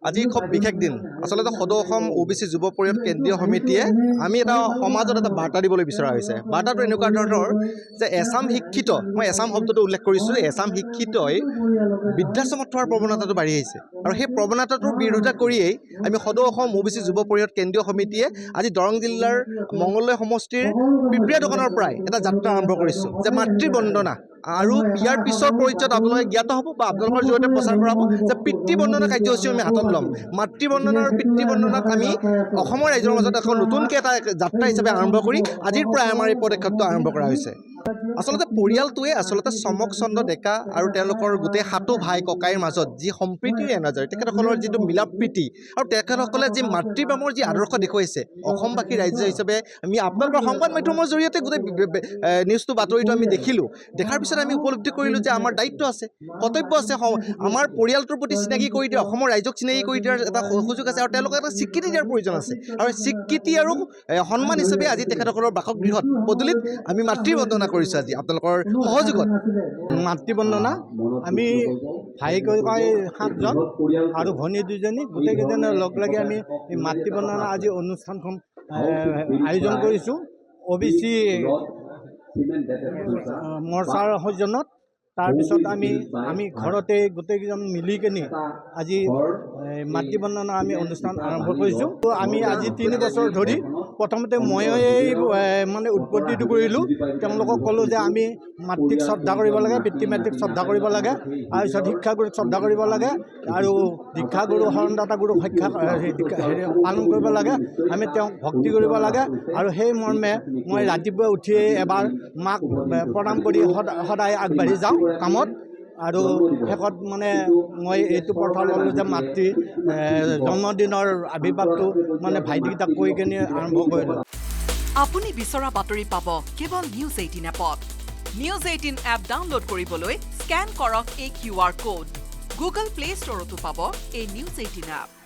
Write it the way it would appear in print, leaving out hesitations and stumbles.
আজি খুব বিশেষ দিন আসলতে সদৌ অসম OBC যুৱ পৰিষদ কেন্দ্ৰীয় সমিতিয়ে আমি এটা সমাজত এটা বাৰ্তা দিবলৈ বিচৰা হৈছে বাৰ্তাটো এনেকুৱা ধৰণৰ যে এছাম শিক্ষিত মই এছাম শব্দটো উল্লেখ কৰিছোঁ এছাম শিক্ষিতই বৃদ্ধাশ্ৰমত থোৱাৰ প্ৰৱণতাটো বাঢ়ি আহিছে আৰু সেই প্ৰৱণতাটোৰ বিৰোধিতা কৰিয়েই আমি সদৌ অসম OBC যুৱ পৰিষদ কেন্দ্ৰীয় সমিতিয়ে আজি দৰং জিলাৰ মঙলদৈ সমষ্টিৰ পিপৰীয়া দোকানৰ পৰাই এটা যাত্ৰা আৰম্ভ কৰিছোঁ যে মাতৃ বন্দনা আৰু ইয়াৰ পিছৰ পৰ্যায়ত আপোনালোকে জ্ঞাত হ'ব বা আপোনালোকৰ জৰিয়তে প্ৰচাৰ কৰা হ'ব যে পিতৃ বন্দনা কাৰ্যসূচী আমি হাতত ল'ম মাতৃ বন্দনা আৰু পিতৃ বন্দনাত আমি অসমৰ ৰাইজৰ মাজত এখন নতুনকৈ এটা যাত্ৰা হিচাপে আৰম্ভ কৰি আজিৰ পৰাই আমাৰ এই পদক্ষেপটো আৰম্ভ কৰা হৈছে আচলতে পৰিয়ালটোৱে আচলতে চমক চন্দ্ৰ ডেকা আৰু তেওঁলোকৰ গোটেই সাতো ভাই ককাইৰ মাজত যি সম্প্ৰীতিৰ এনাজৰী তেখেতসকলৰ যিটো মিলা প্ৰীতি আৰু তেখেতসকলে যি মাতৃপ্ৰেমৰ যি আদৰ্শ দেখুৱাইছে অসমবাসী ৰাজ্য হিচাপে আমি আপোনালোকৰ সংবাদ মাধ্যমৰ জৰিয়তে গোটেই নিউজটো বাতৰিটো আমি দেখিলোঁ দেখাৰ পিছত আমি উপলব্ধি কৰিলোঁ যে আমাৰ দায়িত্ব আছে কৰ্তব্য আছে আমাৰ পৰিয়ালটোৰ প্ৰতি চিনাকি কৰি দিয়া অসমৰ ৰাইজক চিনাকি কৰি দিয়াৰ এটা সুযোগ আছে আৰু তেওঁলোকক এটা স্বীকৃতি দিয়াৰ প্ৰয়োজন আছে আৰু স্বীকৃতি আৰু সন্মান হিচাপে আজি তেখেতসকলৰ বাসগৃহত পদূলিত আমি মাতৃ বন্দনা কৰিছোঁ আজি আপোনালোকৰ সহযোগত মাতৃ বন্দনা আমি ভাই ককাই 7জন আৰু ভনী 2জনী গোটেইকেইজনে লগ লাগি আমি এই মাতৃ বন্দনা আজি অনুষ্ঠানখন আয়োজন কৰিছোঁ OBC মৰ্চাৰ সৌজন্যত তাৰপিছত আমি ঘৰতে গোটেইকেইজন মিলি কিনি আজি মাতৃ বন্দনা আমি অনুষ্ঠান আৰম্ভ কৰিছোঁ তো আমি আজি 3 বছৰ ধৰি প্ৰথমতে ময়েই মানে উৎপত্তিটো কৰিলোঁ তেওঁলোকক ক'লোঁ যে আমি মাতৃক শ্ৰদ্ধা কৰিব লাগে পিতৃ মাতৃক শ্ৰদ্ধা কৰিব লাগে তাৰপিছত শিক্ষাগুৰুক শ্ৰদ্ধা কৰিব লাগে আৰু দীক্ষাগুৰু শৰণদাতা গুৰুক পালন কৰিব লাগে আমি তেওঁক ভক্তি কৰিব লাগে আৰু সেই মৰ্মে মই ৰাতিপুৱা উঠিয়ে এবাৰ মাক প্ৰণাম কৰি সদায় আগবাঢ়ি যাওঁ কামত আৰু শেষত মানে মই এইটো প্ৰথা ল'লোঁ যে মাতৃ জন্মদিনৰ আৱিৰ্ভাৱটো মানে ভাইটিকেইটাক কৈ কিনে আৰম্ভ কৰিলোঁ আপুনি বিচৰা বাতৰি পাব কেৱল নিউজ 18 এপত নিউজ 18 এপ ডাউনলোড কৰিবলৈ স্কেন কৰক এই QR কোড গুগল প্লে ষ্টৰতো পাব এই নিউজ 18 এপ